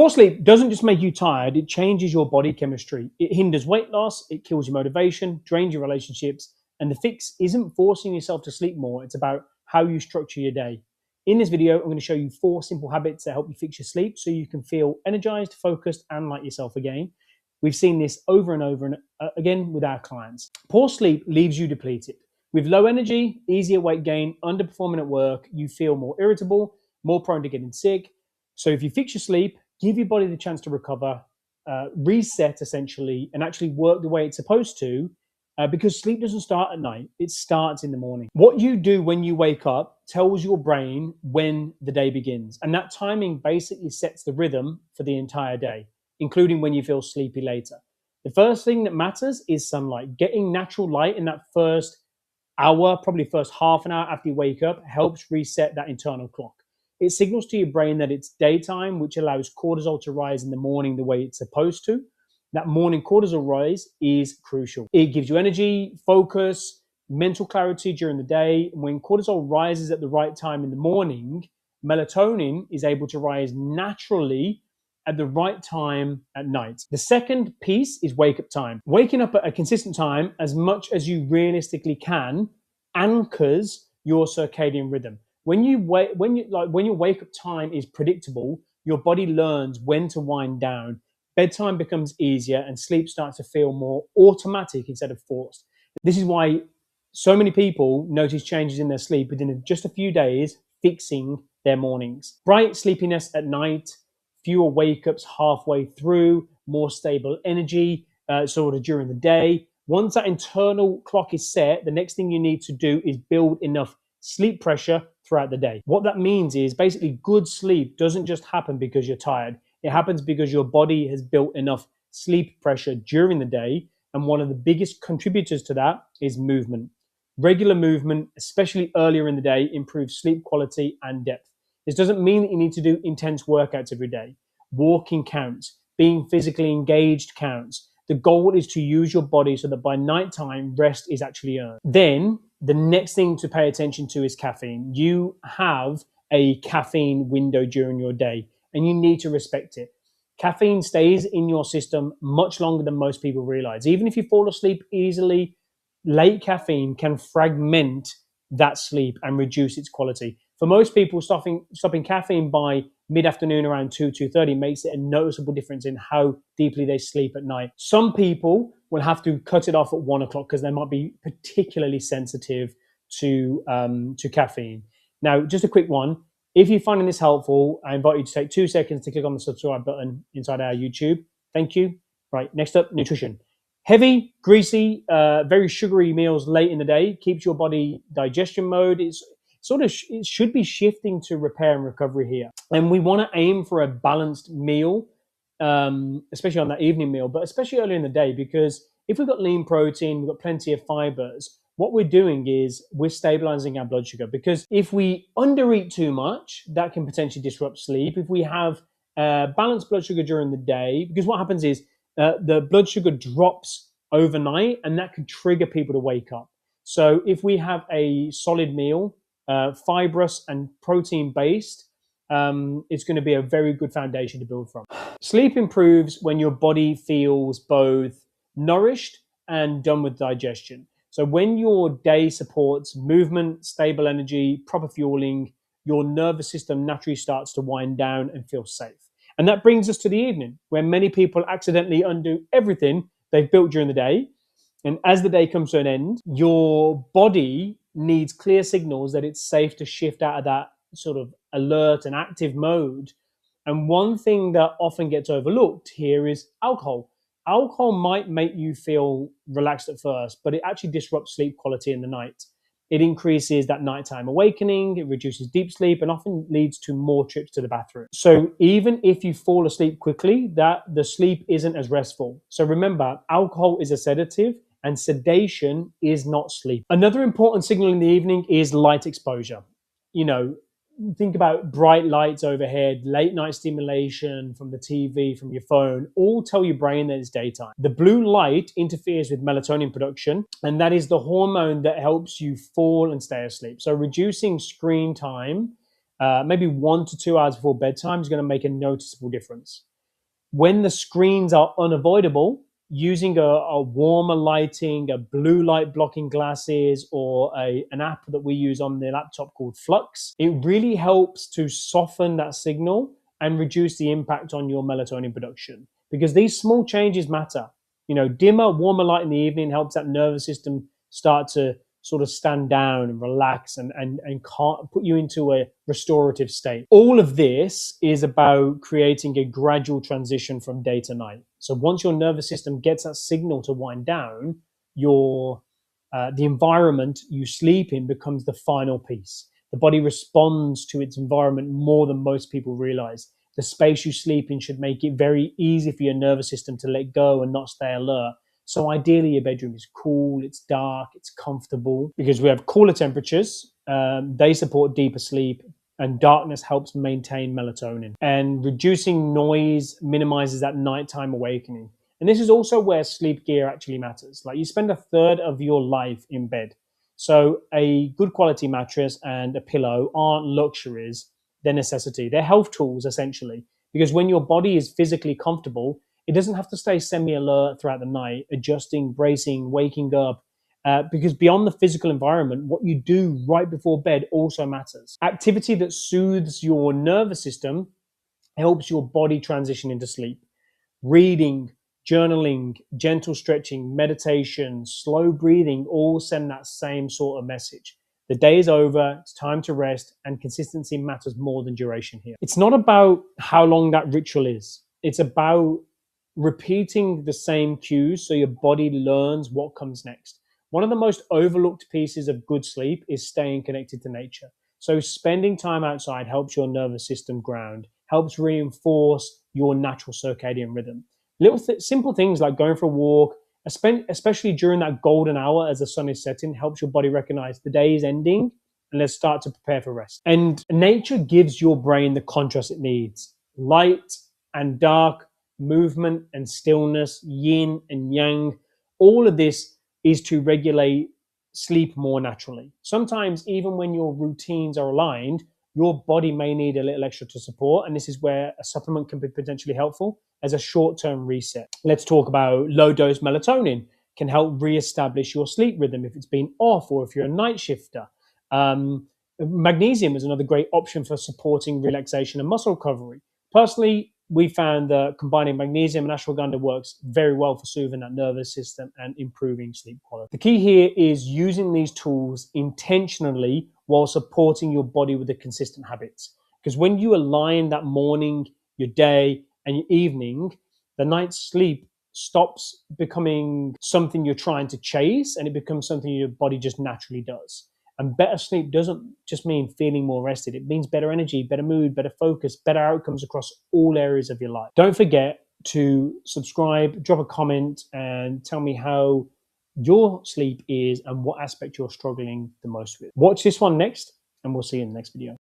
Poor sleep doesn't just make you tired, it changes your body chemistry. It hinders weight loss, it kills your motivation, drains your relationships, and the fix isn't forcing yourself to sleep more, it's about how you structure your day. In this video, I'm going to show you 4 simple habits that help you fix your sleep so you can feel energized, focused, and like yourself again. We've seen this over and over and again with our clients. Poor sleep leaves you depleted. With low energy, easier weight gain, underperforming at work, you feel more irritable, more prone to getting sick. So if you fix your sleep, give your body the chance to recover, reset essentially, and actually work the way it's supposed to, because sleep doesn't start at night, it starts in the morning. What you do when you wake up tells your brain when the day begins, and that timing basically sets the rhythm for the entire day, including when you feel sleepy later. The first thing that matters is sunlight. Getting natural light in that first hour, probably first half an hour after you wake up, helps reset that internal clock. It signals to your brain that it's daytime, which allows cortisol to rise in the morning the way it's supposed to. That morning cortisol rise is crucial. It gives you energy, focus, mental clarity during the day. When cortisol rises at the right time in the morning, melatonin is able to rise naturally at the right time at night. The second piece is wake up time. Waking up at a consistent time, as much as you realistically can, anchors your circadian rhythm. When your wake up time is predictable, your body learns when to wind down. Bedtime becomes easier and sleep starts to feel more automatic instead of forced. This is why so many people notice changes in their sleep within just a few days, fixing their mornings. Bright sleepiness at night, fewer wake-ups halfway through, more stable energy sort of during the day. Once that internal clock is set, the next thing you need to do is build enough sleep pressure throughout the day. What that means is basically good sleep doesn't just happen because you're tired. It happens because your body has built enough sleep pressure during the day. And one of the biggest contributors to that is movement. Regular movement, especially earlier in the day, improves sleep quality and depth. This doesn't mean that you need to do intense workouts every day. Walking counts. Being physically engaged counts. The goal is to use your body so that by nighttime, rest is actually earned. Then the next thing to pay attention to is caffeine. You have a caffeine window during your day, and you need to respect it. Caffeine stays in your system much longer than most people realize. Even if you fall asleep easily, late caffeine can fragment that sleep and reduce its quality. For most people, stopping caffeine by mid-afternoon around 2:30 makes it a noticeable difference in how deeply they sleep at night. Some people will have to cut it off at 1 o'clock because they might be particularly sensitive to caffeine. Now, just a quick one. If you're finding this helpful, I invite you to take 2 seconds to click on the subscribe button inside our YouTube. Thank you. Right, next up, nutrition. Heavy, greasy, very sugary meals late in the day keeps your body digestion mode. It should be shifting to repair and recovery here. And we want to aim for a balanced meal, especially on that evening meal, but especially early in the day, because if we've got lean protein, we've got plenty of fibers, what we're doing is we're stabilizing our blood sugar, because if we undereat too much, that can potentially disrupt sleep. If we have balanced blood sugar during the day, because what happens is the blood sugar drops overnight and that can trigger people to wake up. So if we have a solid meal, fibrous and protein based, it's going to be a very good foundation to build from. Sleep improves when your body feels both nourished and done with digestion. So when your day supports movement, stable energy, proper fueling, your nervous system naturally starts to wind down and feel safe. And that brings us to the evening, where many people accidentally undo everything they've built during the day. And as the day comes to an end, your body needs clear signals that it's safe to shift out of that sort of alert and active mode. And one thing that often gets overlooked here is alcohol. Alcohol might make you feel relaxed at first, but it actually disrupts sleep quality in the night. It increases that nighttime awakening, it reduces deep sleep, and often leads to more trips to the bathroom. So even if you fall asleep quickly, the sleep isn't as restful. So remember, alcohol is a sedative, and sedation is not sleep. Another important signal in the evening is light exposure. Think about bright lights overhead, late night stimulation from the TV, from your phone, all tell your brain that it's daytime. The blue light interferes with melatonin production, and that is the hormone that helps you fall and stay asleep. So reducing screen time maybe 1 to 2 hours before bedtime is going to make a noticeable difference. When the screens are unavoidable, using a warmer lighting, a blue light blocking glasses, or an app that we use on the laptop called Flux, it really helps to soften that signal and reduce the impact on your melatonin production. Because these small changes matter. Dimmer, warmer light in the evening helps that nervous system start to sort of stand down and relax and can't put you into a restorative state. All of this is about creating a gradual transition from day to night. So once your nervous system gets that signal to wind down, the environment you sleep in becomes the final piece. The body responds to its environment more than most people realize. The space you sleep in should make it very easy for your nervous system to let go and not stay alert. So ideally, your bedroom is cool, it's dark, it's comfortable. Because we have cooler temperatures, they support deeper sleep, and darkness helps maintain melatonin. And reducing noise minimizes that nighttime awakening. And this is also where sleep gear actually matters. Like, you spend a third of your life in bed. So a good quality mattress and a pillow aren't luxuries, they're necessity. They're health tools, essentially. Because when your body is physically comfortable, it doesn't have to stay semi-alert throughout the night, adjusting, bracing, waking up, because beyond the physical environment, what you do right before bed also matters. Activity that soothes your nervous system helps your body transition into sleep. Reading, journaling, gentle stretching, meditation, slow breathing all send that same sort of message. The day is over, it's time to rest, and consistency matters more than duration here. It's not about how long that ritual is. It's about repeating the same cues so your body learns what comes next. One of the most overlooked pieces of good sleep is staying connected to nature. So spending time outside helps your nervous system ground, helps reinforce your natural circadian rhythm. Simple things like going for a walk, especially during that golden hour as the sun is setting, helps your body recognize the day is ending and let's start to prepare for rest. And nature gives your brain the contrast it needs: light and dark, movement and stillness, yin and yang. All of this is to regulate sleep more naturally. Sometimes, even when your routines are aligned, your body may need a little extra to support. And this is where a supplement can be potentially helpful as a short-term reset. Let's talk about low-dose melatonin. Can help reestablish your sleep rhythm if it's been off or if you're a night shifter. Magnesium is another great option for supporting relaxation and muscle recovery. Personally, we found that combining magnesium and ashwagandha works very well for soothing that nervous system and improving sleep quality. The key here is using these tools intentionally while supporting your body with the consistent habits. Because when you align that morning, your day, and your evening, the night's sleep stops becoming something you're trying to chase, and it becomes something your body just naturally does. And better sleep doesn't just mean feeling more rested. It means better energy, better mood, better focus, better outcomes across all areas of your life. Don't forget to subscribe, drop a comment, and tell me how your sleep is and what aspect you're struggling the most with. Watch this one next, and we'll see you in the next video.